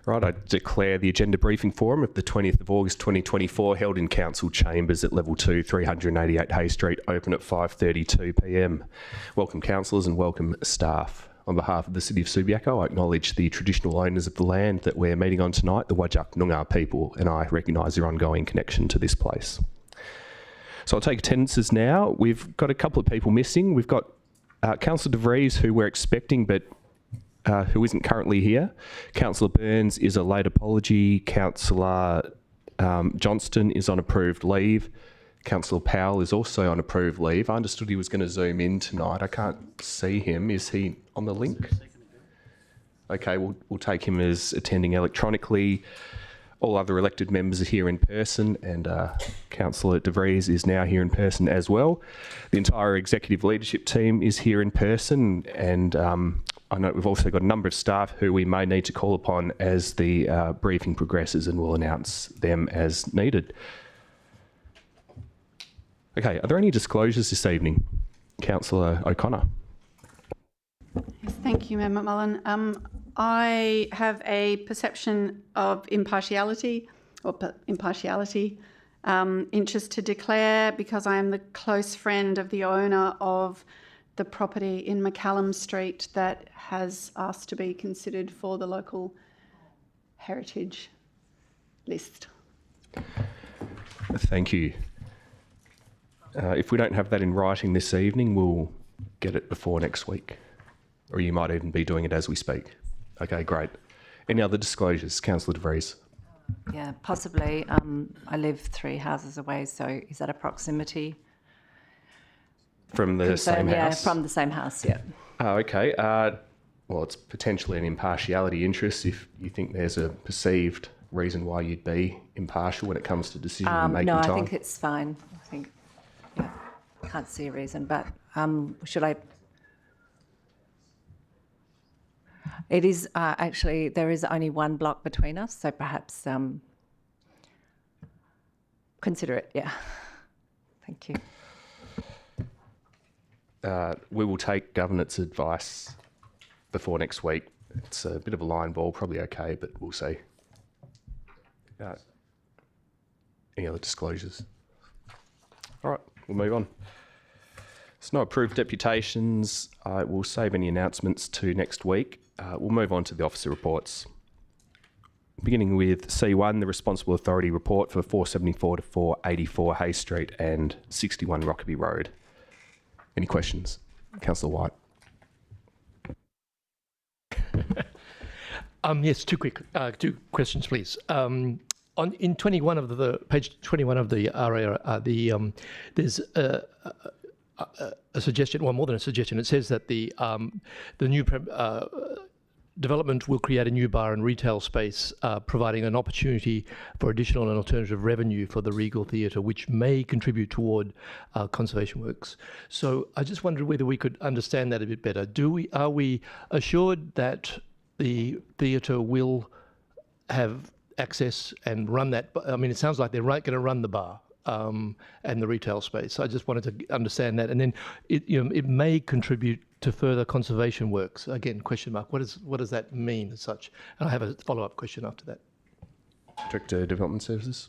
Right, I declare the agenda briefing forum of the 20th of August 2024 held in Council Chambers at Level 2, 388 Hay Street, open at 5:32pm. Welcome councillors and welcome staff. On behalf of the City of Subiaco, I acknowledge the traditional owners of the land that we're meeting on tonight, the Whadjuk Noongar people, and I recognise their ongoing connection to this place. So I'll take attendances now. We've got a couple of people missing. We've got Councillor De Vries, who we're expecting, but who isn't currently here. Councillor Burns is a late apology. Councillor Johnston is on approved leave. Councillor Powell is also on approved leave. I understood he was going to Zoom in tonight. I can't see him. Is he on the link? Okay, we'll take him as attending electronically. All other elected members are here in person, and Councillor De Vries is now here in person as well. The entire executive leadership team is here in person, and I know we've also got a number of staff who we may need to call upon as the briefing progresses, and we'll announce them as needed. Okay, are there any disclosures this evening? Councillor O'Connor. Yes, thank you, Member Mullen. I have a perception of impartiality, interest to declare because I am the close friend of the owner of the property in McCallum Street that has asked to be considered for the local heritage list. Thank you. If we don't have that in writing this evening, we'll get it before next week, or you might even be doing it as we speak. Okay, great. Any other disclosures? Councillor De Vries. Yeah, possibly. I live 3 houses away, so is that a proximity? From the same house? Yeah, from the same house, yeah. Oh, okay. Well, it's potentially an impartiality interest if you think there's a perceived reason why you'd be impartial when it comes to decision-making time. No, I think it's fine. I think, yeah, I can't see a reason, but should I... It is actually, there is only one block between us, so perhaps consider it, yeah. Thank you. We will take governance advice before next week. It's a bit of a line ball, probably okay, but we'll see. Any other disclosures? All right, we'll move on. There's no approved deputations. I will save any announcements to next week. We'll move on to the officer reports. Beginning with C1, the Responsible Authority report for 474 to 484 Hay Street and 61 Rockaby Road. Any questions? Councillor White. Yes, two questions, please. In 21 of the page 21 of the RA, there's a suggestion, well, more than a suggestion. It says that the new development will create a new bar and retail space, providing an opportunity for additional and alternative revenue for the Regal Theatre, which may contribute toward conservation works. So I just wondered whether we could understand that a bit better. Are we assured that the theatre will have access and run that? I mean, it sounds like they're going to run the bar and the retail space. So I just wanted to understand that, and then it may contribute to further conservation works. Again, question mark. What does that mean as such? And I have a follow-up question after that. Director of Development Services.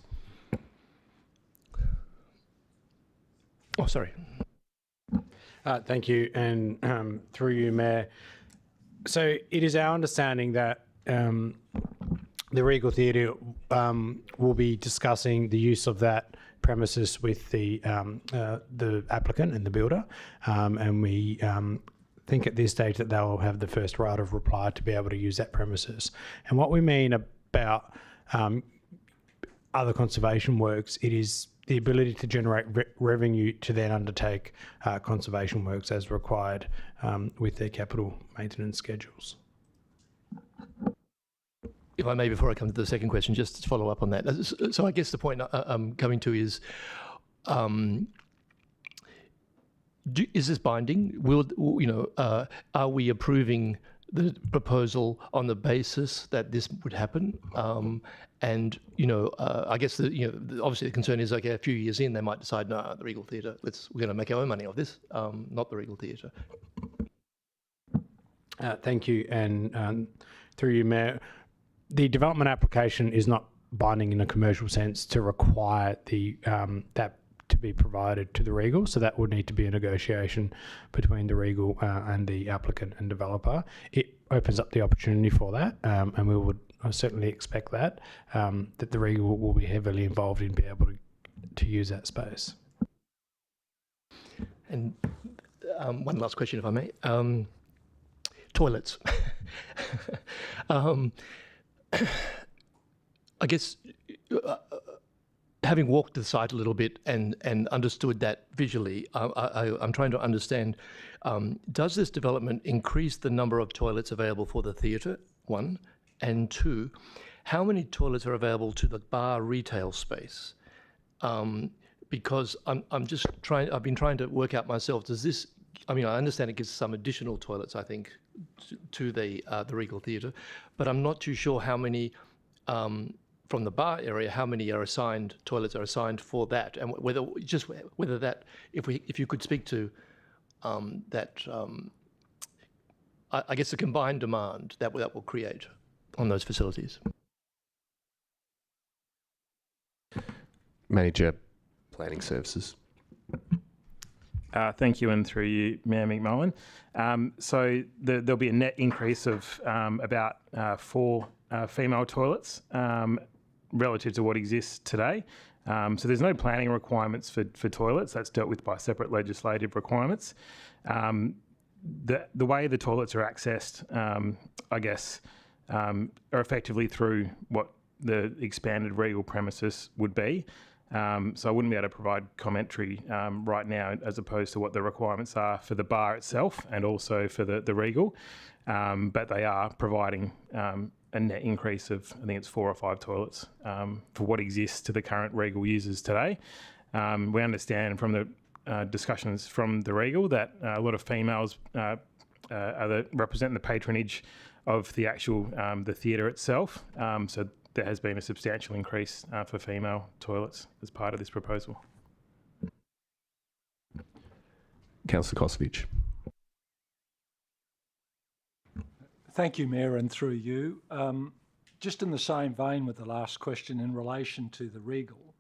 Oh, sorry. Thank you, and through you, Mayor. So it is our understanding that the Regal Theatre will be discussing the use of that premises with the applicant and the builder, and we think at this stage that they'll have the first right of reply to be able to use that premises. And what we mean about other conservation works, it is the ability to generate revenue to then undertake conservation works as required with their capital maintenance schedules. If I may, before I come to the second question, just to follow up on that. So I guess the point I'm coming to is, is this binding? Are we approving the proposal on the basis that this would happen? And I guess obviously the concern is, okay, a few years in, they might decide, no, the Regal Theatre, we're going to make our own money off this, not the Regal Theatre. Thank you, and through you, Mayor. the development application is not binding in a commercial sense to require the that to be provided to the Regal, so that would need to be a negotiation between the Regal and the applicant and developer. It opens up the opportunity for that, and we would certainly expect that that the Regal will be heavily involved in being able to use that space. And one last question, if I may. Toilets. I guess having walked the site a little bit and understood that visually, I'm trying to understand, does this development increase the number of toilets available for the theatre, one? And two, how many toilets are available to the bar retail space? Because I've been trying to work out myself, does this, I mean, I understand it gives some additional toilets, I think, to the Regal Theatre, but I'm not too sure how many, from the bar area, how many toilets are assigned for that, and whether that, if you could speak to that, I guess the combined demand that will create on those facilities. Manager, Planning Services. Thank you, and through you, Mayor McMullen. So there'll be a net increase of about 4 female toilets relative to what exists today. So there's no planning requirements for toilets. That's dealt with by separate legislative requirements. The way the toilets are accessed, I guess, are effectively through what the expanded Regal premises would be. So I wouldn't be able to provide commentary right now as opposed to what the requirements are for the bar itself and also for the Regal. But they are providing a net increase of, I think it's 4 or 5 toilets for what exists to the current Regal users today. We understand from the discussions from the Regal that a lot of females represent the patronage of the actual the theatre itself. So there has been a substantial increase for female toilets as part of this proposal. Councillor Kosovich. Thank you, Mayor, and through you. Just in the same vein with the last question in relation to the Regal,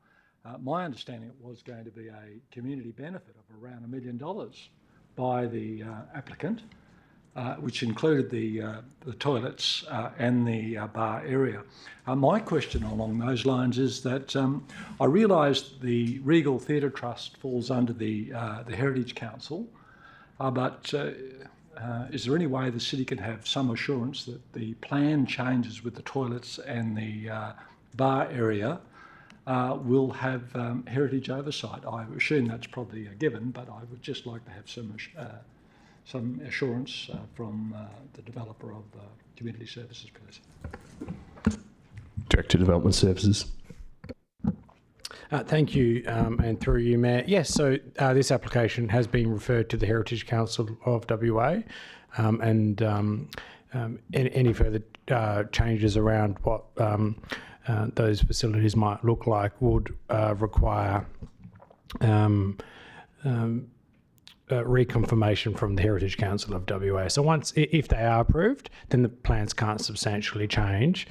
my understanding it was going to be a community benefit of around $1 million by the applicant, which included the toilets and the bar area. My question along those lines is that I realise the Regal Theatre Trust falls under the Heritage Council, but is there any way the city can have some assurance that the plan changes with the toilets and the bar area will have heritage oversight? I assume that's probably a given, but I would just like to have some assurance from the developer of community services, please. Director of Development Services. Thank you, and through you, Mayor. Yes, so this application has been referred to the Heritage Council of WA, and any further changes around what those facilities might look like would require reconfirmation from the Heritage Council of WA. So if they are approved, then the plans can't substantially change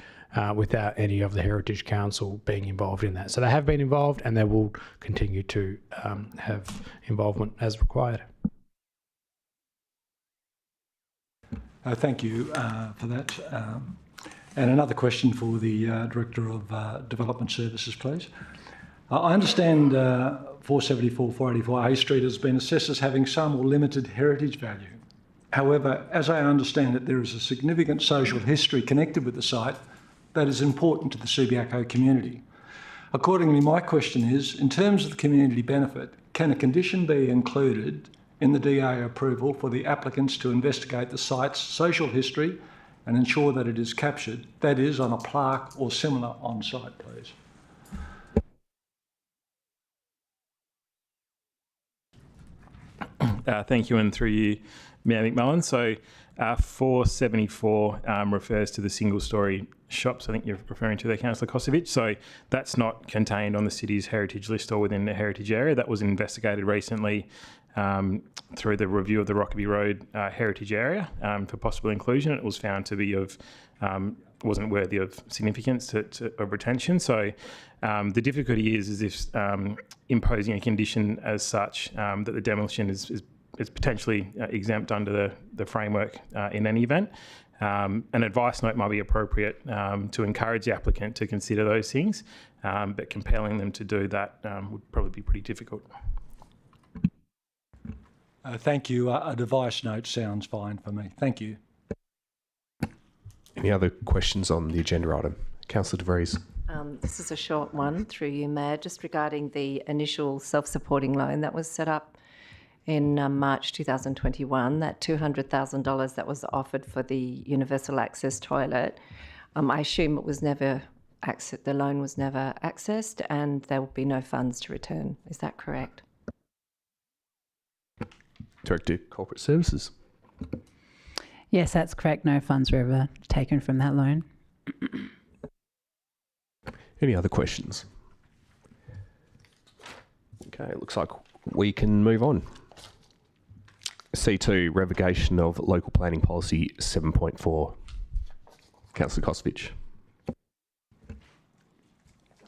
without any of the Heritage Council being involved in that. So they have been involved and they will continue to have involvement as required. Thank you for that. And another question for the Director of Development Services, please. I understand 474, 484 A Street has been assessed as having some or limited heritage value. However, as I understand it, there is a significant social history connected with the site that is important to the Subiaco community. Accordingly, my question is, in terms of the community benefit, can a condition be included in the DA approval for the applicants to investigate the site's social history and ensure that it is captured, that is, on a plaque or similar on site, please? Thank you, and through you, Mayor McMullen. So 474 refers to the single-storey shops, I think you're referring to there, Councillor Kosovich. So that's not contained on the city's heritage list or within the heritage area. That was investigated recently through the review of the Rockaby Road heritage area for possible inclusion. It was found to be of wasn't worthy of significance of retention. So the difficulty is if imposing a condition as such that the demolition is potentially exempt under the framework in any event. An advice note might be appropriate to encourage the applicant to consider those things, but compelling them to do that would probably be pretty difficult. Thank you. A device note sounds fine for me. Thank you. Any other questions on the agenda item? Councillor De Vries. This is a short one through you, Mayor, just regarding the initial self-supporting loan that was set up in March 2021, that $200,000 that was offered for the universal access toilet. I assume it was never the loan was never accessed and there will be no funds to return. Is that correct? Director of Corporate Services. Yes, that's correct. No funds were ever taken from that loan. Any other questions? Okay, it looks like we can move on. C2, revocation of local planning policy 7.4. Councillor Kosovich.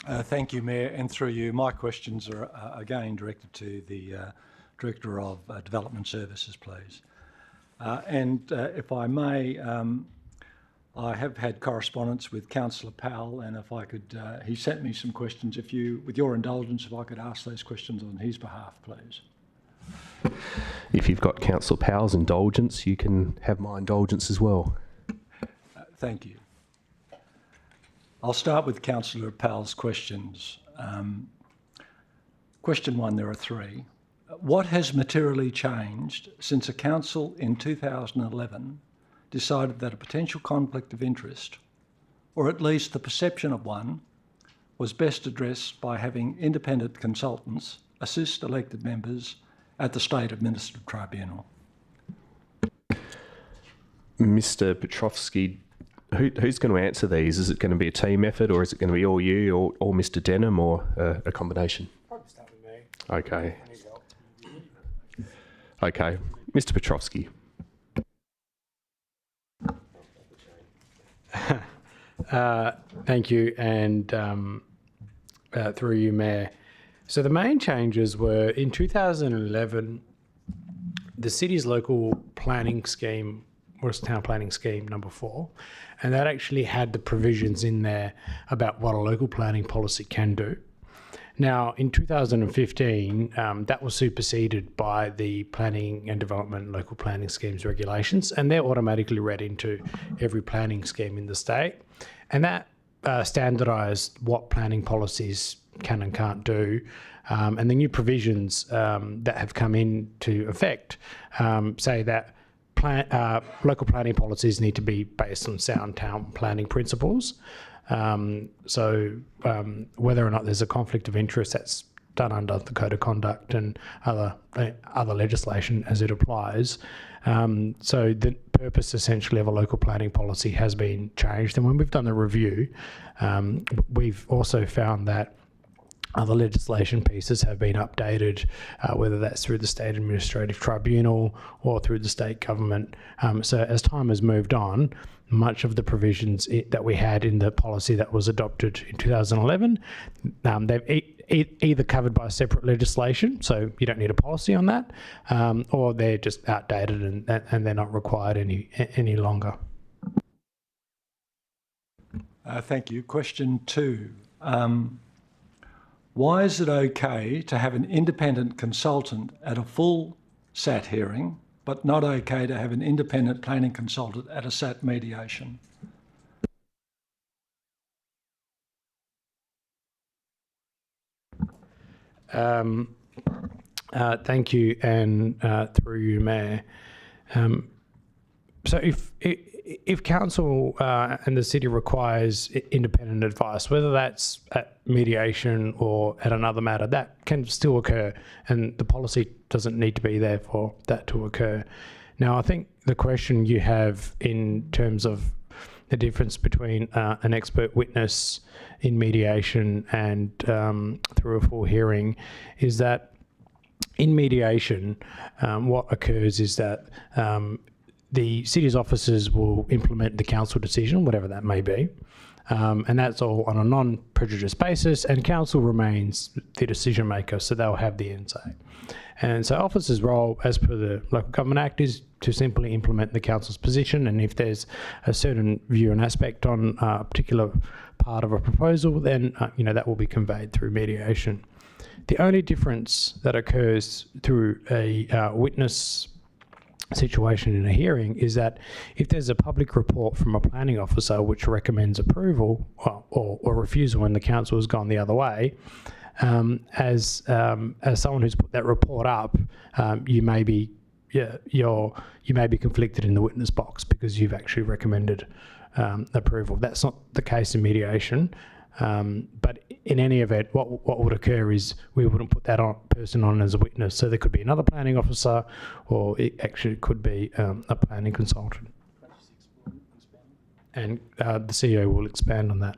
Thank you, Mayor, and through you, my questions are again directed to the Director of Development Services, please. If I may, I have had correspondence with Councillor Powell, and if I could, he sent me some questions. If you, with your indulgence, if I could ask those questions on his behalf, please. If you've got Councillor Powell's indulgence, you can have my indulgence as well. Thank you. I'll start with Councillor Powell's questions. Question one, there are three. What has materially changed since a council in 2011 decided that a potential conflict of interest, or at least the perception of one, was best addressed by having independent consultants assist elected members at the State Administrative Tribunal? Mr. Petrovski, who's going to answer these? Is it going to be a team effort, or is it going to be all you, or Mr. Denham, or a combination? Probably start with me. Okay. Okay. Mr. Petrovski. Thank you, and through you, Mayor. So the main changes were in 2011, the city's local planning scheme was town planning scheme number 4, and that actually had the provisions in there about what a local planning policy can do. Now, in 2015, that was superseded by the Planning and Development Local Planning Schemes regulations, and they're automatically read into every planning scheme in the state. And that standardised what planning policies can and can't do. And the new provisions that have come into effect say that local planning policies need to be based on sound town planning principles. So whether or not there's a conflict of interest, that's done under the Code of Conduct and other legislation as it applies. So the purpose essentially of a local planning policy has been changed. And when we've done the review, we've also found that other legislation pieces have been updated, whether that's through the State Administrative Tribunal or through the state government. So as time has moved on, much of the provisions that we had in the policy that was adopted in 2011, they've either covered by separate legislation, so you don't need a policy on that, or they're just outdated and they're not required any longer. Thank you. Question 2. Why is it okay to have an independent consultant at a full SAT hearing, but not okay to have an independent planning consultant at a SAT mediation? Thank you, and through you, Mayor. So if council and the city requires independent advice, whether that's at mediation or at another matter, that can still occur, and the policy doesn't need to be there for that to occur. Now, I think the question you have in terms of the difference between an expert witness in mediation and through a full hearing is that in mediation, what occurs is that the city's officers will implement the council decision, whatever that may be. And that's all on a non-prejudice basis, and council remains the decision maker, so they'll have the end say. And so officers' role, as per the Local Government Act, is to simply implement the council's position, and if there's a certain view and aspect on a particular part of a proposal, then that will be conveyed through mediation. The only difference that occurs through a witness situation in a hearing is that if there's a public report from a planning officer which recommends approval or refusal when the council has gone the other way, as someone who's put that report up, you may be conflicted in the witness box because you've actually recommended approval. That's not the case in mediation. But in any event, what would occur is we wouldn't put that person on as a witness. So there could be another planning officer, or it actually could be a planning consultant. And the CEO will expand on that.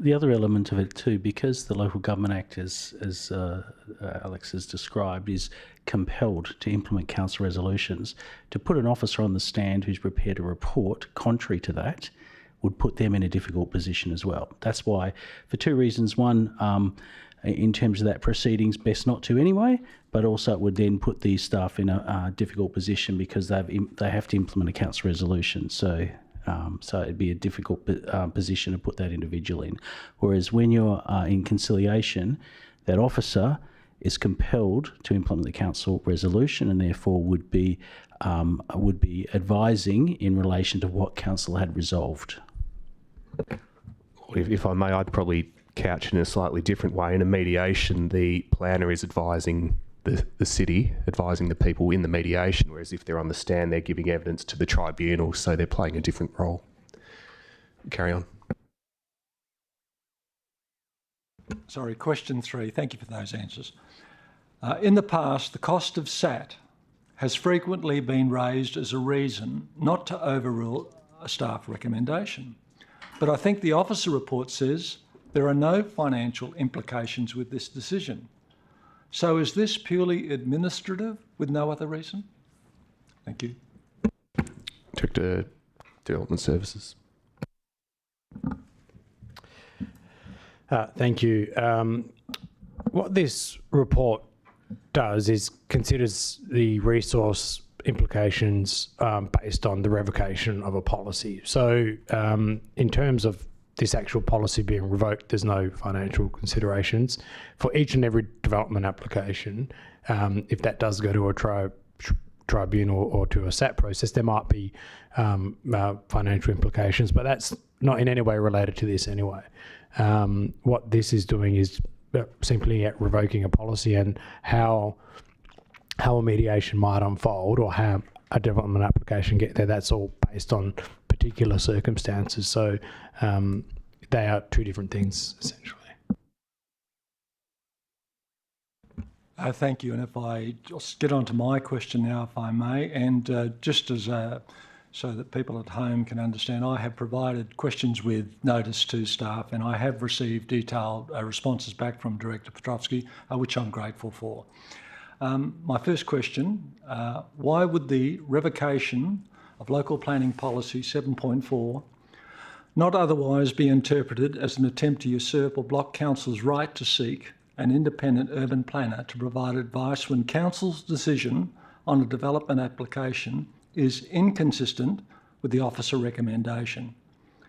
The other element of it too, because the Local Government Act, as Alex has described, is compelled to implement council resolutions, to put an officer on the stand who's prepared a report contrary to that would put them in a difficult position as well. That's why, for two reasons. One, in terms of that proceedings, best not to anyway, but also it would then put these staff in a difficult position because they have to implement a council resolution. So it'd be a difficult position to put that individual in. Whereas when you're in conciliation, that officer is compelled to implement the council resolution and therefore would be advising in relation to what council had resolved. If I may, I'd probably couch it in a slightly different way. In a mediation, the planner is advising the city, advising the people in the mediation, whereas if they're on the stand, they're giving evidence to the tribunal, so they're playing a different role. Carry on. Sorry, question 3. Thank you for those answers. In the past, the cost of SAT has frequently been raised as a reason not to overrule a staff recommendation. But I think the officer report says there are no financial implications with this decision. So is this purely administrative with no other reason? Thank you. Director Development Services. Thank you. What this report does is considers the resource implications based on the revocation of a policy. So in terms of this actual policy being revoked, there's no financial considerations. For each and every development application, if that does go to a tribunal or to a SAT process, there might be financial implications, but that's not in any way related to this anyway. What this is doing is simply revoking a policy, and how a mediation might unfold or how a development application get there, that's all based on particular circumstances. So they are two different things, essentially. Thank you. And if I just get on to my question now, if I may, and just as so that people at home can understand, I have provided questions with notice to staff, and I have received detailed responses back from Director Petrovsky, which I'm grateful for. My first question, why would the revocation of Local Planning Policy 7.4 not otherwise be interpreted as an attempt to usurp or block Council's right to seek an independent urban planner to provide advice when Council's decision on a development application is inconsistent with the officer recommendation,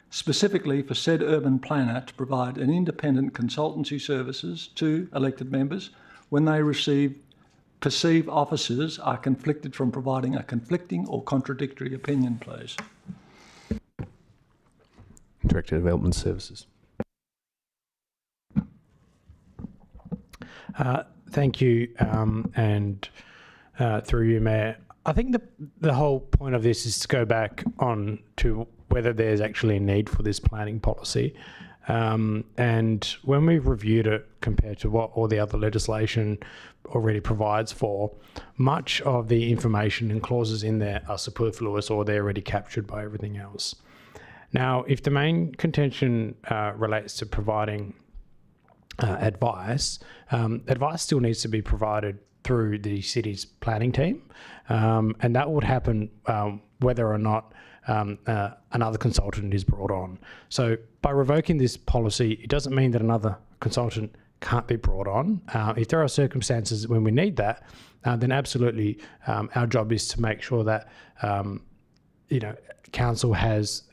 specifically for said urban planner to provide an independent consultancy services to elected members when they perceive officers are conflicted from providing a conflicting or contradictory opinion, please. Director of Development Services. Thank you, and through you, Mayor. I think the whole point of this is to go back on to whether there's actually a need for this planning policy. And when we've reviewed it compared to what all the other legislation already provides for, much of the information and clauses in there are superfluous or they're already captured by everything else. Now, if the main contention relates to providing advice, advice still needs to be provided through the city's planning team, and that would happen whether or not another consultant is brought on. So by revoking this policy, it doesn't mean that another consultant can't be brought on. If there are circumstances when we need that, then absolutely our job is to make sure that council has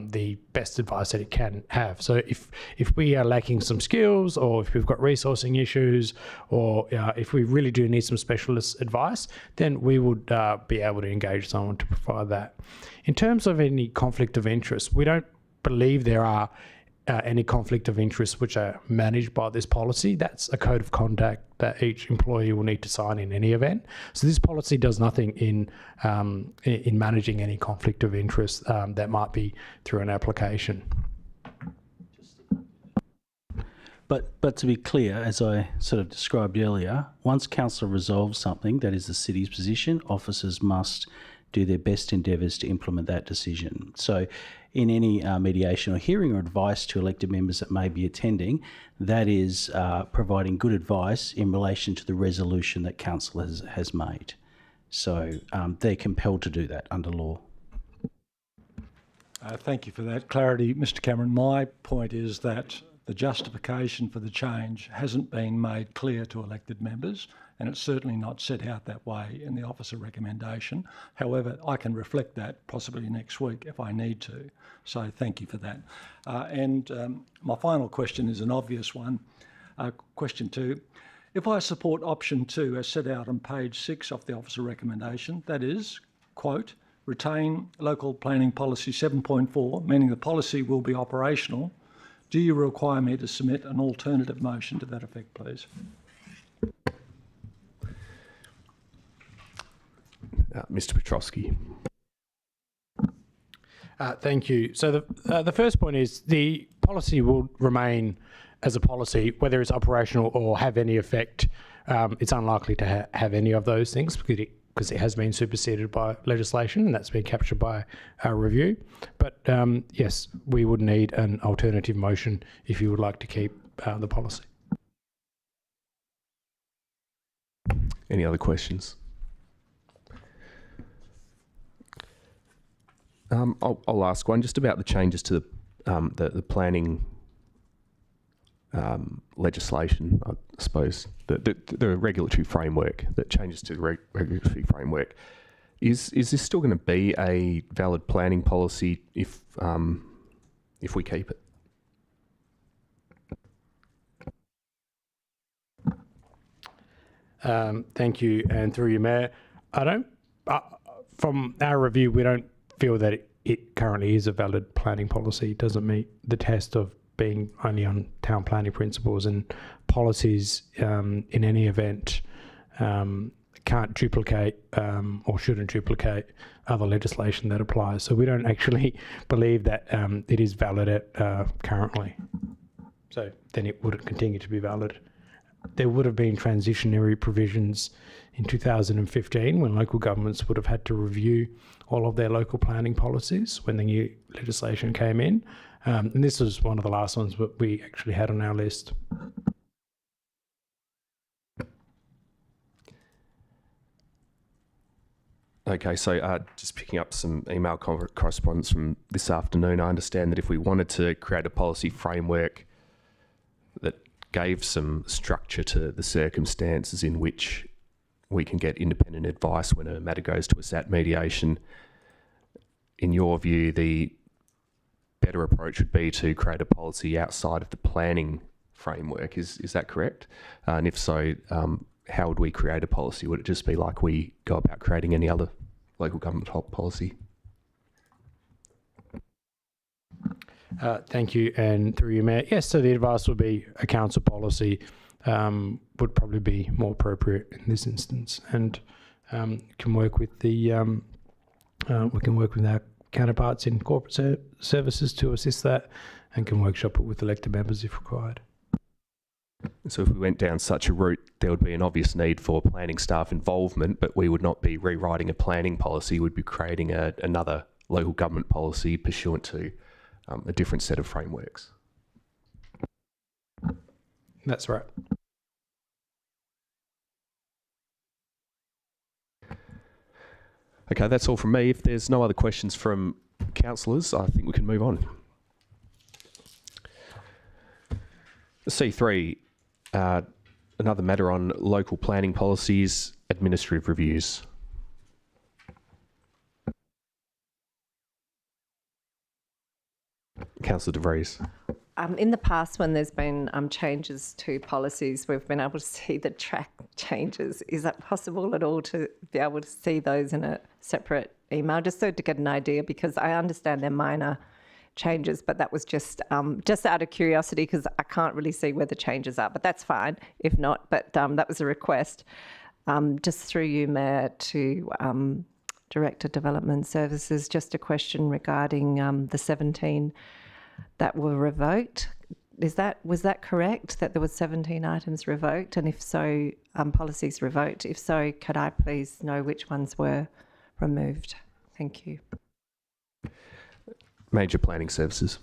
the best advice that it can have. So if we are lacking some skills, or if we've got resourcing issues, or if we really do need some specialist advice, then we would be able to engage someone to provide that. In terms of any conflict of interest, we don't believe there are any conflict of interest which are managed by this policy. That's a code of conduct that each employee will need to sign in any event. So this policy does nothing in managing any conflict of interest that might be through an application. But to be clear, as I sort of described earlier, once council resolves something that is the city's position, officers must do their best endeavours to implement that decision. So in any mediation or hearing or advice to elected members that may be attending, that is providing good advice in relation to the resolution that council has made. So they're compelled to do that under law. Thank you for that clarity, Mr. Cameron. My point is that the justification for the change hasn't been made clear to elected members, and it's certainly not set out that way in the officer recommendation. However, I can reflect that possibly next week if I need to. So thank you for that. My final question is an obvious one. Question 2. If I support option 2 as set out on page 6 of the officer recommendation, that is, quote, retain local planning policy 7.4, meaning the policy will be operational, do you require me to submit an alternative motion to that effect, please? Mr. Petrosky. Thank you. So the first point is the policy will remain as a policy, whether it's operational or have any effect. It's unlikely to have any of those things because it has been superseded by legislation, and that's been captured by our review. But yes, we would need an alternative motion if you would like to keep the policy. Any other questions? I'll ask one just about the changes to the planning legislation, I suppose, the regulatory framework, that changes to the regulatory framework. Is this still going to be a valid planning policy if we keep it? Thank you, and through you, Mayor. From our review, we don't feel that it currently is a valid planning policy. It doesn't meet the test of being only on town planning principles, and policies in any event can't duplicate or shouldn't duplicate other legislation that applies. So we don't actually believe that it is valid currently. So then it wouldn't continue to be valid. There would have been transitionary provisions in 2015 when local governments would have had to review all of their local planning policies when the new legislation came in. And this was one of the last ones that we actually had on our list. Okay, so just picking up some email correspondence from this afternoon, I understand that if we wanted to create a policy framework that gave some structure to the circumstances in which we can get independent advice when a matter goes to a SAT mediation, in your view, the better approach would be to create a policy outside of the planning framework. Is that correct? And if so, how would we create a policy? Would it just be like we go about creating any other local government policy? Thank you, and through you, Mayor. Yes, so the advice would be a council policy would probably be more appropriate in this instance, and can work with the we can work with our counterparts in corporate services to assist that, and can workshop it with elected members if required. So if we went down such a route, there would be an obvious need for planning staff involvement, but we would not be rewriting a planning policy. We'd be creating another local government policy pursuant to a different set of frameworks. That's right. Okay, that's all from me. If there's no other questions from councillors, I think we can move on. C3, another matter on local planning policies, administrative reviews. Councillor De Vries. In the past, when there's been changes to policies, we've been able to see the track changes. Is that possible at all to be able to see those in a separate email, just so to get an idea? Because I understand they're minor changes, but that was just out of curiosity, because I can't really see where the changes are. But that's fine if not. But that was a request, just through you, Mayor, to Director Development Services. Just a question regarding the 17 that were revoked. Was that correct, that there were 17 items revoked? And if so, policies revoked? If so, could I please know which ones were removed? Thank you. Major Planning Services.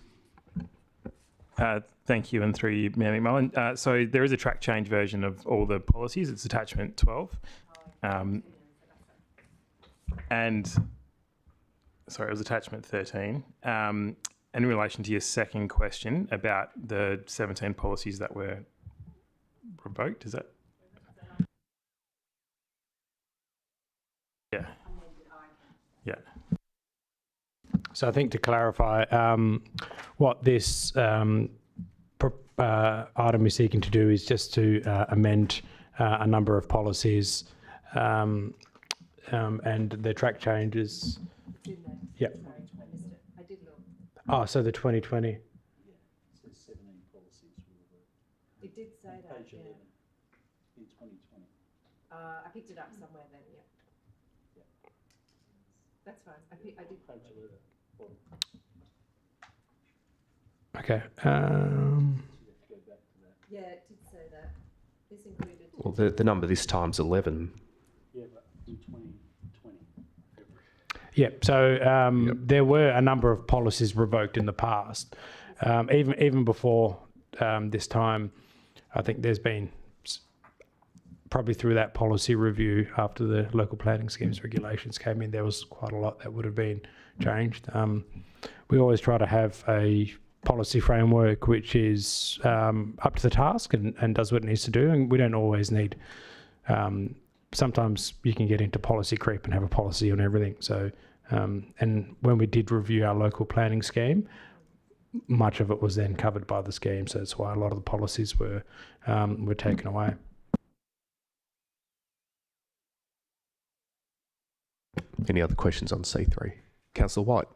Thank you, and through you, Mayor McMullen. So there is a track change version of all the policies. It's attachment 12. And sorry, it was attachment 13. And in relation to your second question about the 17 policies that were revoked, is that? Yeah. Yeah. So I think to clarify, what this item is seeking to do is just to amend a number of policies, and the track changes. Yeah. Oh, so the 2020. It says 17 policies were revoked. It did say that, Page 11 in 2020. I picked it up somewhere then, yeah. That's fine. I did. Page 11. Okay. Yeah, it did say that. This included. Well, the number this time's 11. Yeah, but in 2020. Yeah, so there were a number of policies revoked in the past. Even before this time, I think there's been probably through that policy review after the local planning schemes regulations came in, there was quite a lot that would have been changed. We always try to have a policy framework which is up to the task and does what it needs to do, and we don't always need. Sometimes you can get into policy creep and have a policy on everything. So, and when we did review our local planning scheme, much of it was then covered by the scheme. So that's why a lot of the policies were taken away. Any other questions on C3? Councillor White.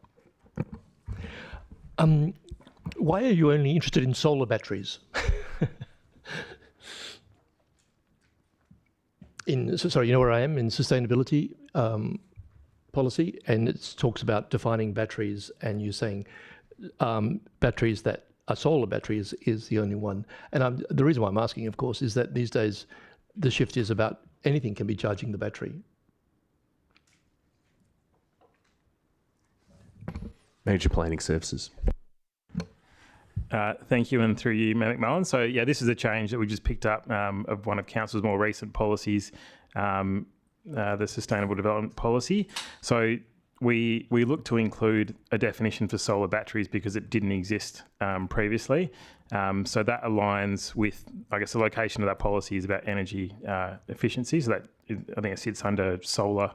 Why are you only interested in solar batteries? Sorry, you know where I am in sustainability policy, and it talks about defining batteries, and you're saying batteries that are solar batteries is the only one. And the reason why I'm asking, of course, is that these days the shift is about anything can be charging the battery. Major Planning Services. Thank you, and through you, Mayor McMullen. So, yeah, this is a change that we just picked up of one of Council's more recent policies, the Sustainable Development Policy. So we look to include a definition for solar batteries because it didn't exist previously. So that aligns with, I guess, the location of that policy is about energy efficiency. So that, I think it sits under solar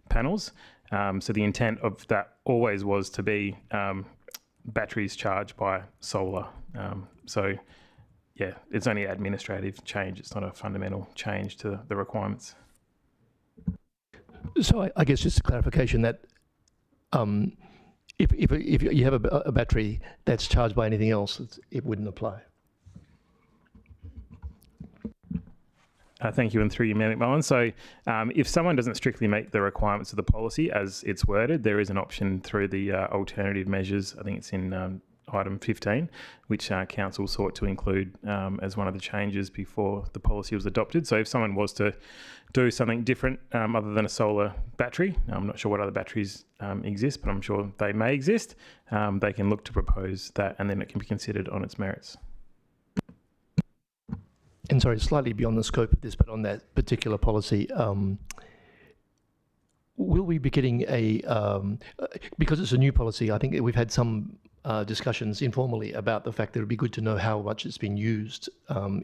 panels. So the intent of that always was to be batteries charged by solar. So, yeah, it's only administrative change. It's not a fundamental change to the requirements. So I guess just a clarification that if you have a battery that's charged by anything else, it wouldn't apply. Thank you, and through you, Mayor McMullen. So if someone doesn't strictly meet the requirements of the policy as it's worded, there is an option through the alternative measures. I think it's in item 15, which council sought to include as one of the changes before the policy was adopted. So if someone was to do something different other than a solar battery, I'm not sure what other batteries exist, but I'm sure they may exist, they can look to propose that, and then it can be considered on its merits. And sorry, slightly beyond the scope of this, but on that particular policy, will we be getting because it's a new policy, I think we've had some discussions informally about the fact that it would be good to know how much it's been used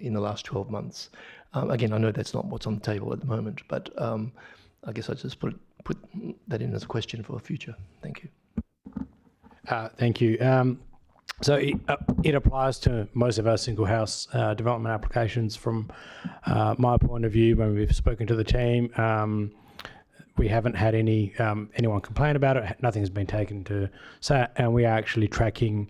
in the last 12 months. Again, I know that's not what's on the table at the moment, but I guess I just put that in as a question for the future. Thank you. Thank you. So it applies to most of our single house development applications. From my point of view, when we've spoken to the team, we haven't had anyone complain about it. Nothing's been taken to say, and we are actually tracking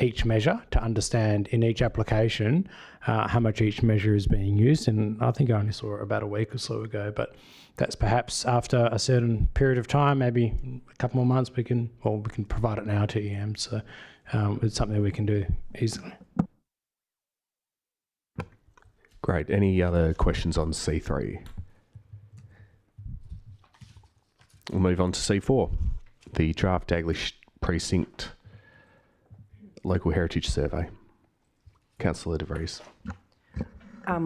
each measure to understand in each application how much each measure is being used. And I think I only saw it about a week or so ago, but that's perhaps after a certain period of time, maybe a couple more months, we can provide it now to EM. So it's something we can do easily. Great. Any other questions on C3? We'll move on to C4, the draft Daglish Precinct Local Heritage Survey. Councillor De Vries.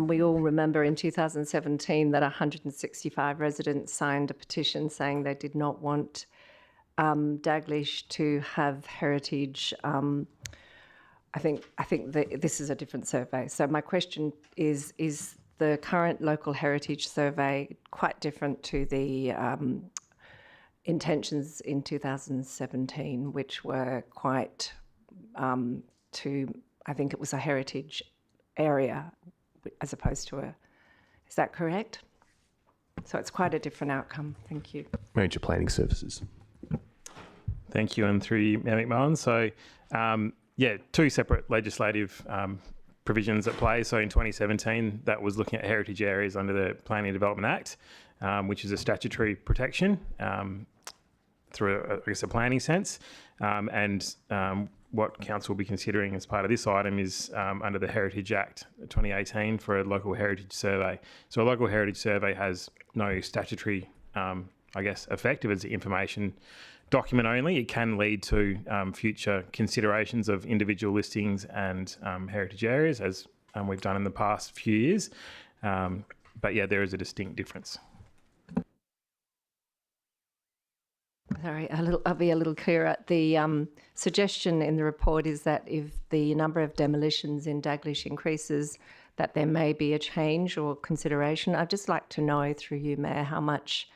We all remember in 2017 that 165 residents signed a petition saying they did not want Daglish to have heritage. I think that this is a different survey. So my question is the current local heritage survey quite different to the intentions in 2017, which were quite I think it was a heritage area as opposed to is that correct? So it's quite a different outcome. Thank you. Major Planning Services. Thank you, and through you, Mayor McMullen. So, two separate legislative provisions at play. So in 2017, that was looking at heritage areas under the Planning and Development Act, which is a statutory protection through, a planning sense. What Council will be considering as part of this item is under the Heritage Act 2018 for a local heritage survey. So a local heritage survey has no statutory, effect if it's information document only. It can lead to future considerations of individual listings and heritage areas, as we've done in the past few years. There is a distinct difference. Sorry, I'll be a little clearer. The suggestion in the report is that if the number of demolitions in Daglish increases, that there may be a change or consideration. I'd just like to know through you, Mayor, how much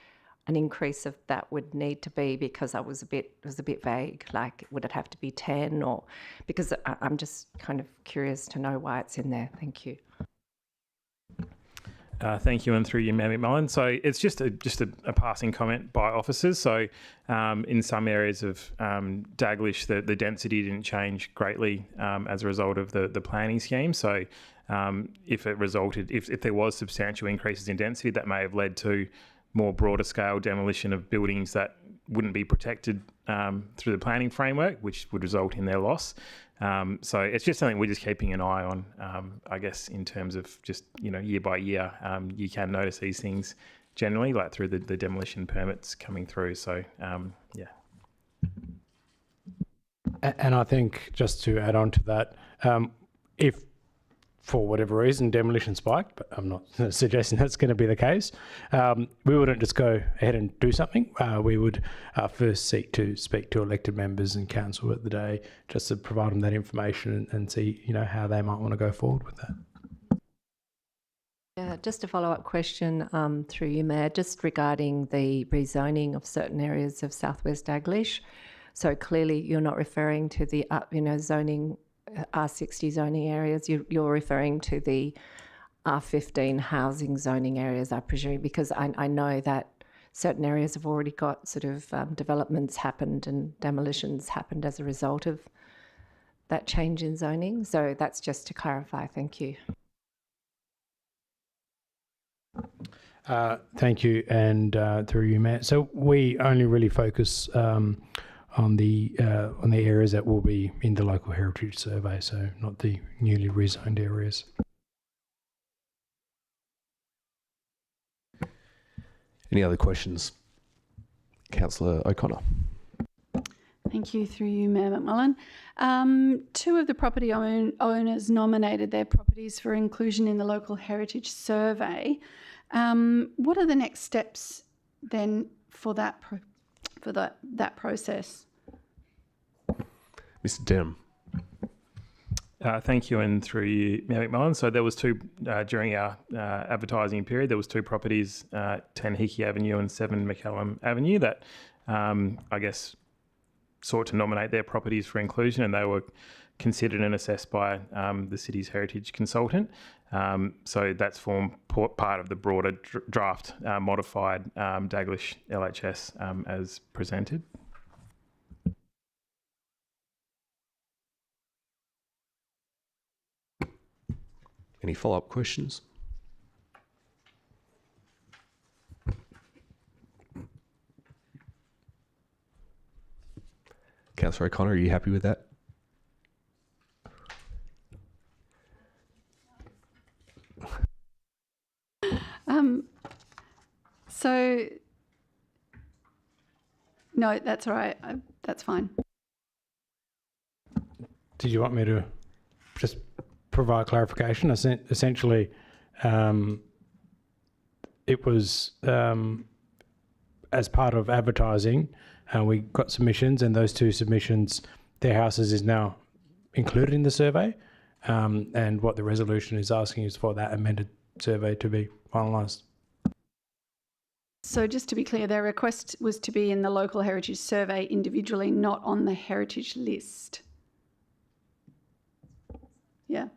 an increase of that would need to be, because it was a bit vague. Like, would it have to be 10 or? Because I'm just kind of curious to know why it's in there. Thank you. Thank you, and through you, Mayor McMullen. So it's just a passing comment by officers. So in some areas of Daglish, the density didn't change greatly as a result of the planning scheme. So if there was substantial increases in density, that may have led to more broader scale demolition of buildings that wouldn't be protected through the planning framework, which would result in their loss. So it's just something we're just keeping an eye on, in terms of just, year by year. You can notice these things generally, like through the demolition permits coming through. So, And I think, just to add on to that, if for whatever reason demolition spiked, but I'm not suggesting that's going to be the case, we wouldn't just go ahead and do something. We would first seek to speak to elected members and council at the day, just to provide them that information and see, how they might want to go forward with that. Yeah, just a follow-up question through you, Mayor, just regarding the rezoning of certain areas of Southwest Daglish. So clearly you're not referring to the zoning, R60 zoning areas. You're referring to the R15 housing zoning areas, I presume, because I know that certain areas have already got sort of developments happened and demolitions happened as a result of that change in zoning. So that's just to clarify. Thank you. Thank you, and through you, Matt. So we only really focus on the areas that will be in the local heritage survey, so not the newly rezoned areas. Any other questions? Councillor O'Connor. Thank you, through you, Mayor McMullen. Two of the property owners nominated their properties for inclusion in the local heritage survey. What are the next steps then for that process. Mr. Denham. Thank you, and through you, Mayor McMullen. So there was two, during our advertising period, there was two properties, 10 Hickey Avenue and 7 McCallum Avenue, that I guess sought to nominate their properties for inclusion, and they were considered and assessed by the city's heritage consultant. So that's formed part of the broader draft modified Daglish LHS as presented. Any follow-up questions? Councillor O'Connor, are you happy with that? So, no, that's all right. That's fine. Did you want me to just provide clarification? Essentially, it was as part of advertising, we got submissions, and those two submissions, their houses is now included in the survey, and what the resolution is asking is for that amended survey to be finalised. So just to be clear, their request was to be in the local heritage survey individually, not on the heritage list. Yeah.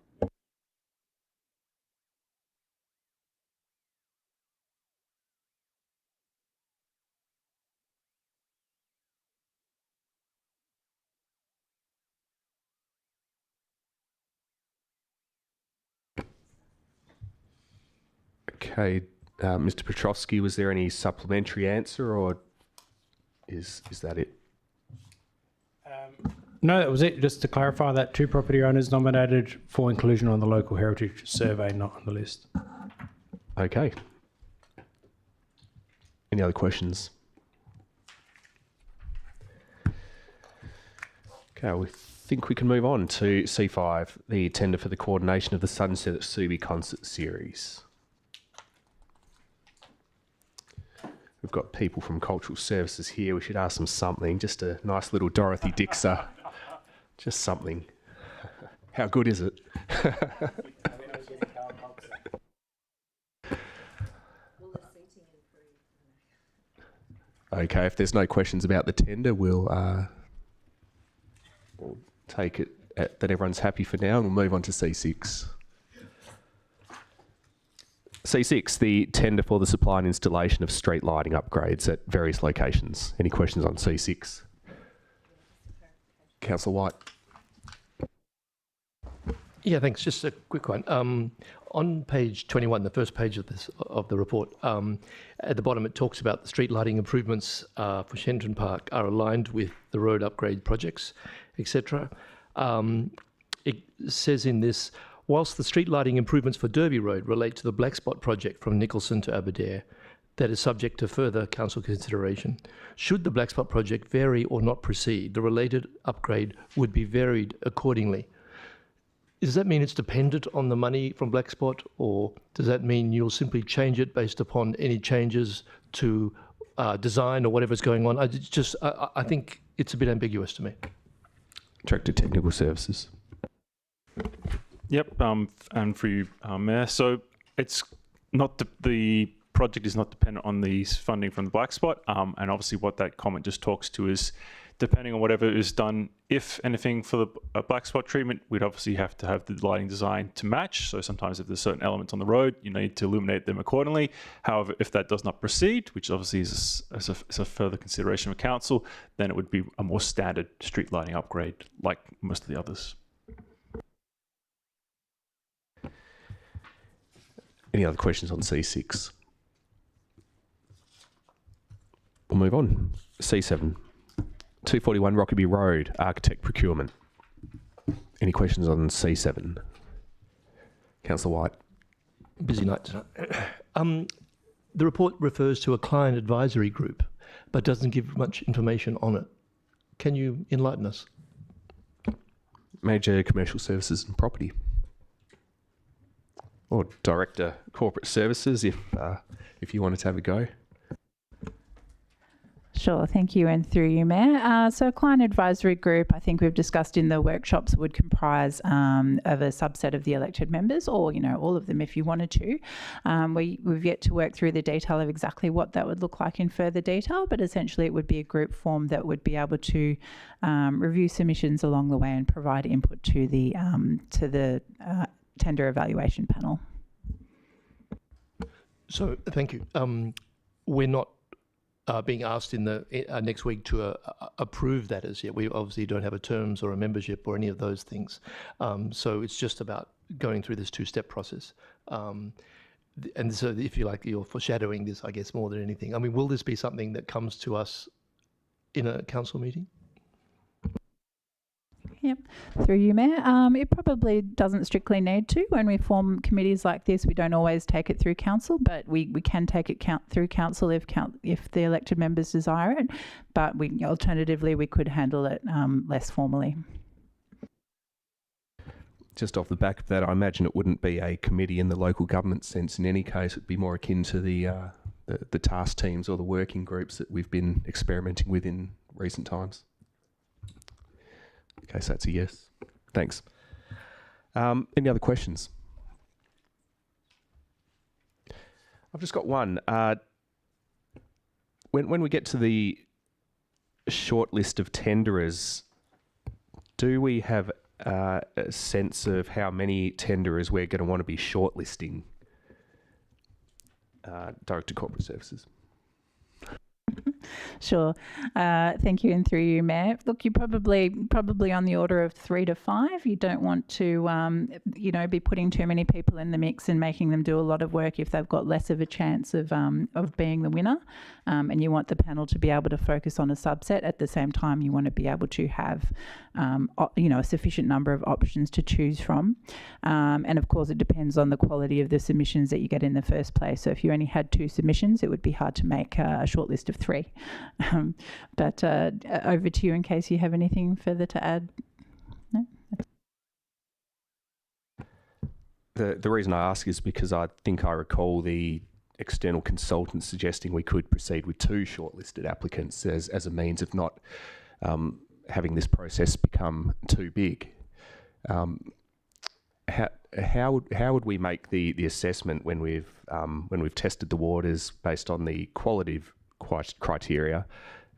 Okay, Mr. Petrovsky, was there any supplementary answer, or is that it? No, that was it. Just to clarify that two property owners nominated for inclusion on the local heritage survey, not on the list. Okay. Any other questions? Okay, we think we can move on to C5, the tender for the coordination of the Sunset at Subi concert series. We've got people from Cultural Services here. We should ask them something. Just a nice little Dorothy Dixer. Just something. How good is it? Okay, if there's no questions about the tender, we'll take it that everyone's happy for now, and we'll move on to C6. C6, the tender for the supply and installation of street lighting upgrades at various locations. Any questions on C6? Councillor White. Yeah, thanks. Just a quick one. On page 21, the first page of the report, at the bottom it talks about the street lighting improvements for Shenton Park are aligned with the road upgrade projects, etc. It says in this, whilst the street lighting improvements for Derby Road relate to the Black Spot project from Nicholson to Aberdare, that is subject to further council consideration. Should the Black Spot project vary or not proceed, the related upgrade would be varied accordingly. Does that mean it's dependent on the money from Black Spot, or does that mean you'll simply change it based upon any changes to design or whatever's going on? I think it's a bit ambiguous to me. Director Technical Services. Yep, and for you, Mayor. So it's not the project is not dependent on the funding from the Black Spot, and obviously what that comment just talks to is depending on whatever is done, if anything for the Black Spot treatment, we'd obviously have to have the lighting design to match. So sometimes if there's certain elements on the road, you need to illuminate them accordingly. However, if that does not proceed, which obviously is a further consideration of council, then it would be a more standard street lighting upgrade like most of the others. Any other questions on C6? We'll move on. C7, 241 Rockaby Road, architect procurement. Any questions on C7? Councillor White. Busy night tonight. The report refers to a client advisory group, but doesn't give much information on it. Can you enlighten us? Manager Commercial Services and Property. Or Director Corporate Services, if you wanted to have a go. Sure, thank you, and through you, Mayor. So a client advisory group, I think we've discussed in the workshops, would comprise of a subset of the elected members, or, all of them if you wanted to. We've yet to work through the detail of exactly what that would look like in further detail, but essentially it would be a group form that would be able to review submissions along the way and provide input to the tender evaluation panel. So thank you. We're not being asked in the next week to approve that as yet. We obviously don't have a terms or a membership or any of those things. So it's just about going through this two-step process. And so if you like, you're foreshadowing this, I guess, more than anything. I mean, will this be something that comes to us in a council meeting? Yep, through you, Mayor. It probably doesn't strictly need to. When we form committees like this, we don't always take it through council, but we can take it through council if the elected members desire it. But alternatively, we could handle it less formally. Just off the back of that, I imagine it wouldn't be a committee in the local government sense. In any case, it'd be more akin to the task teams or the working groups that we've been experimenting with in recent times. Okay, so that's a yes. Thanks. Any other questions? I've just got one. When we get to the short list of tenderers, do we have a sense of how many tenderers we're going to want to be shortlisting? Director Corporate Services. Sure. Thank you, and through you, Mayor. Look, you're probably on the order of 3 to 5. You don't want to, be putting too many people in the mix and making them do a lot of work if they've got less of a chance of being the winner. And you want the panel to be able to focus on a subset. At the same time, you want to be able to have, a sufficient number of options to choose from. And of course, it depends on the quality of the submissions that you get in the first place. So if you only had 2 submissions, it would be hard to make a short list of 3. But over to you in case you have anything further to add. No? The reason I ask is because I think I recall the external consultant suggesting we could proceed with 2 shortlisted applicants as a means of not having this process become too big. How would we make the assessment when we've tested the waters based on the qualitative criteria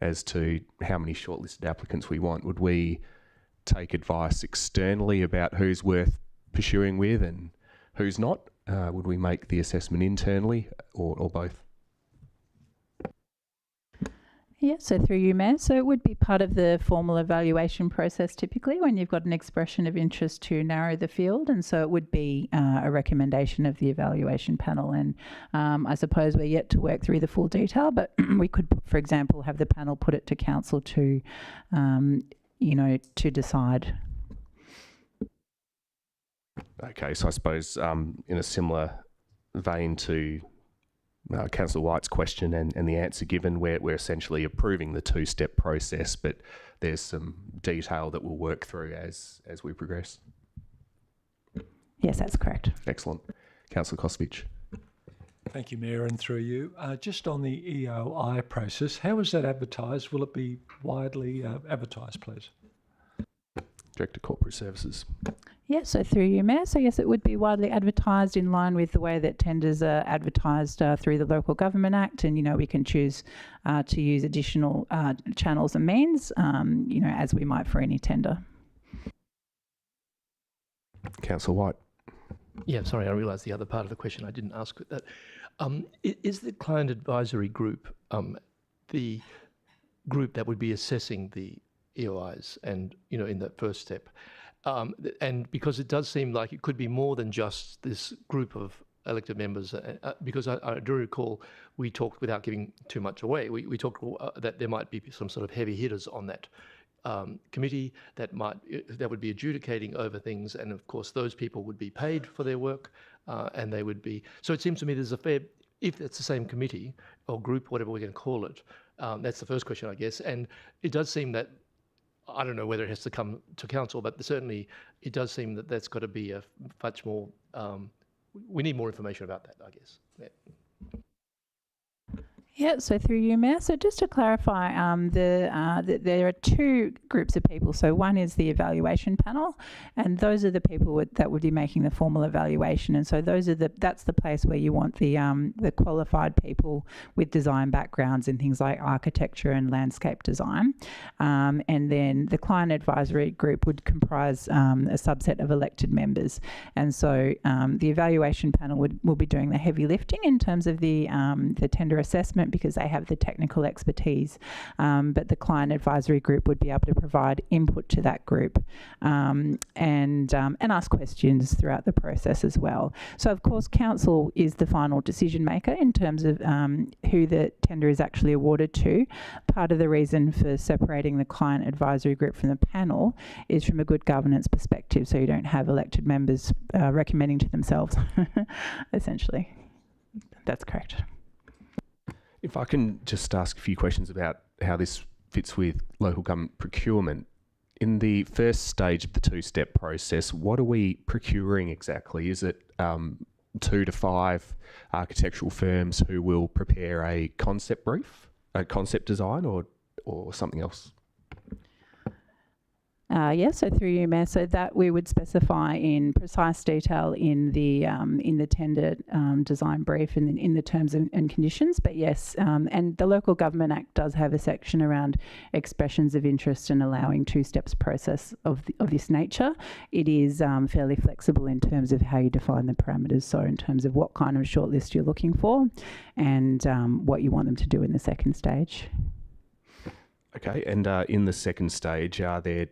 as to how many shortlisted applicants we want? Would we take advice externally about who's worth pursuing with and who's not? Would we make the assessment internally or both? Yeah, so through you, Mayor. So it would be part of the formal evaluation process typically when you've got an expression of interest to narrow the field. And so it would be a recommendation of the evaluation panel. And I suppose we're yet to work through the full detail, but we could, for example, have the panel put it to council to, to decide. Okay, so I suppose in a similar vein to Councillor White's question and the answer given, we're essentially approving the 2-step process, but there's some detail that we'll work through as we progress. Yes, that's correct. Excellent. Councillor Kosovich. Thank you, Mayor, and through you. Just on the EOI process, how is that advertised? Will it be widely advertised, please? Director Corporate Services. Yeah, so through you, Mayor. So yes, it would be widely advertised in line with the way that tenders are advertised through the Local Government Act, and we can choose to use additional channels and means, as we might for any tender. Councillor White. Yeah, sorry, I realised the other part of the question I didn't ask with that. Is the client advisory group the group that would be assessing the EOIs and, in that first step? And because it does seem like it could be more than just this group of elected members, because I do recall we talked, without giving too much away, we talked that there might be some sort of heavy hitters on that committee that would be adjudicating over things, and of course those people would be paid for their work, and they would be. So it seems to me there's a fair, if it's the same committee or group, whatever we're going to call it. That's the first question, I guess, and it does seem that. I don't know whether it has to come to council, but certainly it does seem that that's got to be a much more. We need more information about that, I guess. Yeah. Yeah, so through you, Mayor. So just to clarify, there are two groups of people. So one is the evaluation panel, and those are the people that would be making the formal evaluation. And so that's the place where you want the qualified people with design backgrounds in things like architecture and landscape design. And then the client advisory group would comprise a subset of elected members. And so the evaluation panel will be doing the heavy lifting in terms of the tender assessment, because they have the technical expertise, but the client advisory group would be able to provide input to that group and ask questions throughout the process as well. So of course council is the final decision maker in terms of who the tender is actually awarded to. Part of the reason for separating the client advisory group from the panel is from a good governance perspective, so you don't have elected members recommending to themselves essentially. That's correct. If I can just ask a few questions about how this fits with local government procurement. In the first stage of the two-step process, what are we procuring exactly? Is it 2 to 5 architectural firms who will prepare a concept brief, a concept design, or something else? Yes, so through you, Mayor, so that we would specify in precise detail in the tender design brief and in the terms and conditions. But yes, and the Local Government Act does have a section around expressions of interest and allowing two-steps process of this nature. It is fairly flexible in terms of how you define the parameters. So in terms of what kind of shortlist you're looking for and what you want them to do in the second stage. Okay, and in the second stage, are there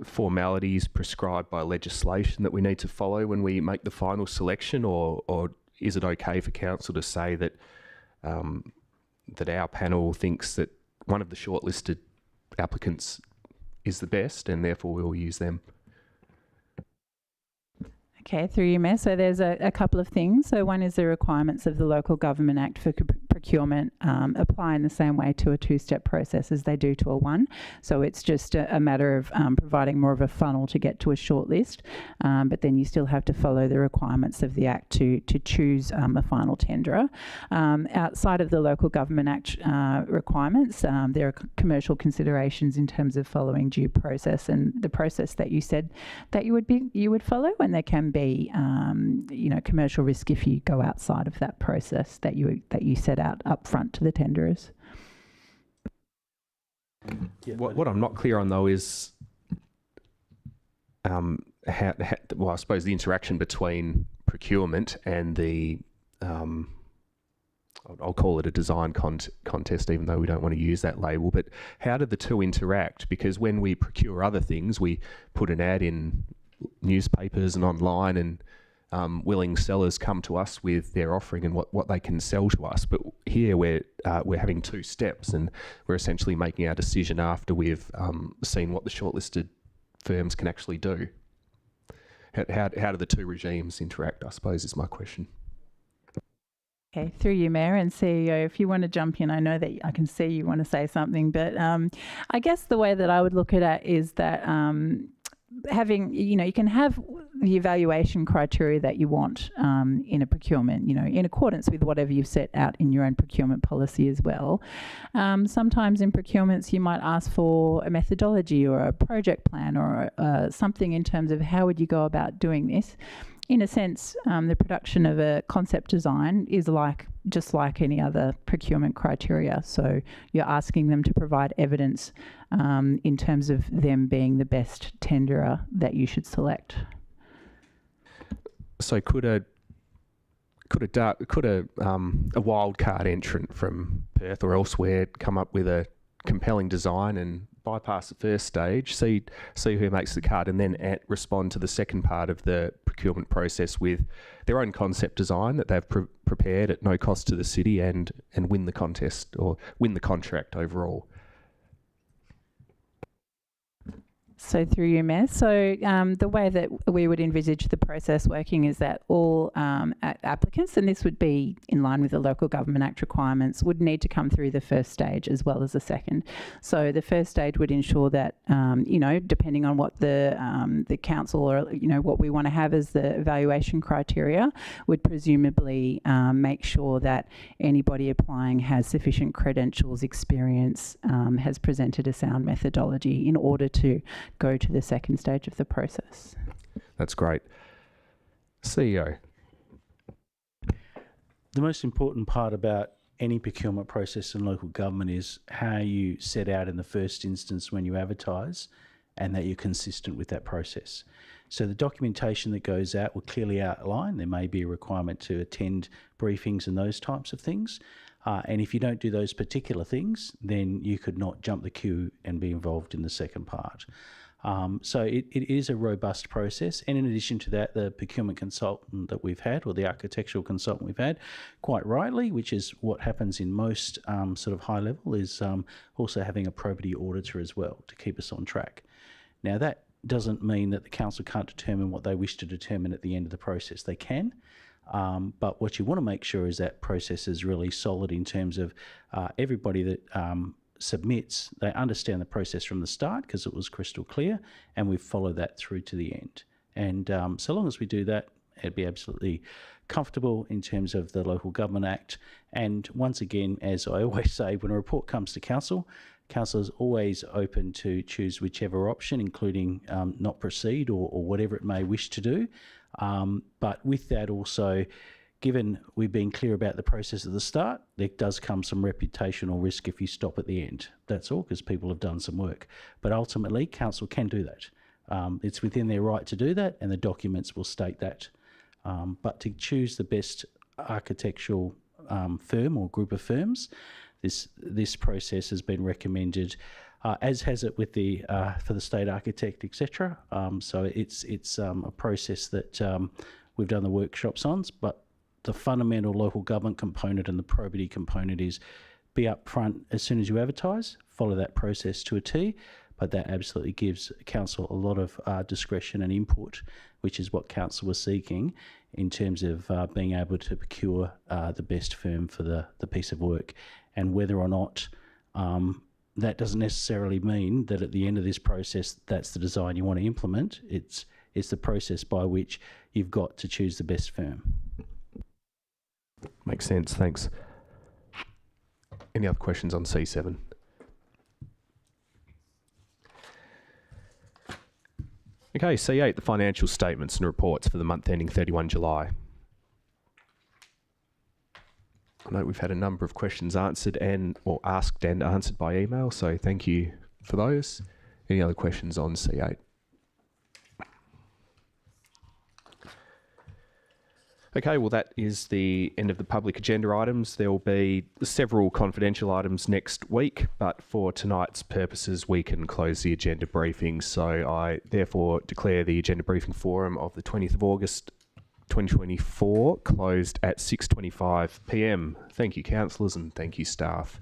formalities prescribed by legislation that we need to follow when we make the final selection, or is it okay for council to say that that our panel thinks that one of the shortlisted applicants is the best and therefore we'll use them? Okay, through you, Mayor. So there's a couple of things. So one is the requirements of the Local Government Act for procurement apply in the same way to a two-step process as they do to a one. So it's just a matter of providing more of a funnel to get to a shortlist, but then you still have to follow the requirements of the Act to choose a final tenderer. Outside of the Local Government Act requirements, there are commercial considerations in terms of following due process and the process that you said that you would follow, and there can be commercial risk if you go outside of that process that you set out up front to the tenderers. Yeah, what I'm not clear on though is how I suppose the interaction between procurement and the I'll call it a design contest, even though we don't want to use that label, but how do the two interact? Because when we procure other things, we put an ad in newspapers and online, and willing sellers come to us with their offering and what they can sell to us. But here we're having two steps, and we're essentially making our decision after we've seen what the shortlisted firms can actually do. How do the two regimes interact, I suppose, is my question. Okay, through you, Mayor and CEO, if you want to jump in, I know that I can see you want to say something, but I guess the way that I would look at it is that having, you can have the evaluation criteria that you want in a procurement, in accordance with whatever you've set out in your own procurement policy as well. Sometimes in procurements you might ask for a methodology or a project plan or something in terms of how would you go about doing this. In a sense, the production of a concept design is just like any other procurement criteria. So you're asking them to provide evidence in terms of them being the best tenderer that you should select. So could a wildcard entrant from Perth or elsewhere come up with a compelling design and bypass the first stage, see who makes the cut, and then respond to the second part of the procurement process with their own concept design that they've prepared at no cost to the city and win the contest or win the contract overall? So through you, Mayor. So the way that we would envisage the process working is that all applicants, and this would be in line with the Local Government Act requirements, would need to come through the first stage as well as the second. So the first stage would ensure that, depending on what the council or, what we want to have as the evaluation criteria, would presumably make sure that anybody applying has sufficient credentials, experience, has presented a sound methodology in order to go to the second stage of the process. That's great. CEO. The most important part about any procurement process in local government is how you set out in the first instance when you advertise, and that you're consistent with that process. So the documentation that goes out will clearly outline. There may be a requirement to attend briefings and those types of things. And if you don't do those particular things, then you could not jump the queue and be involved in the second part. So it is a robust process. And in addition to that, the procurement consultant that we've had, or the architectural consultant we've had, quite rightly, which is what happens in most sort of high level, is also having a probity auditor as well to keep us on track. Now, that doesn't mean that the council can't determine what they wish to determine at the end of the process. They can. But what you want to make sure is that process is really solid in terms of everybody that submits, they understand the process from the start because it was crystal clear, and we've followed that through to the end. And so long as we do that, it'd be absolutely comfortable in terms of the Local Government Act. And once again, as I always say, when a report comes to council is always open to choose whichever option, including not proceed or whatever it may wish to do. But with that also, given we've been clear about the process at the start, there does come some reputational risk if you stop at the end. That's all, because people have done some work. But ultimately, council can do that. It's within their right to do that, and the documents will state that. But to choose the best architectural firm or group of firms, this process has been recommended, as has it with the for the state architect, etc. So it's a process that we've done the workshops on, but the fundamental local government component and the probity component is be upfront as soon as you advertise, follow that process to a T, but that absolutely gives council a lot of discretion and input, which is what council was seeking in terms of being able to procure the best firm for the piece of work. And whether or not that doesn't necessarily mean that at the end of this process, that's the design you want to implement. It's the process by which you've got to choose the best firm. Makes sense, thanks. Any other questions on C7? Okay, C8, the financial statements and reports for the month ending 31 July. I know we've had a number of questions answered or asked and answered by email, so thank you for those. Any other questions on C8? Okay, well that is the end of the public agenda items. There will be several confidential items next week, but for tonight's purposes we can close the agenda briefing. So I therefore declare the agenda briefing forum of the 20th of August 2024 closed at 6:25 p.m. Thank you councillors and thank you staff.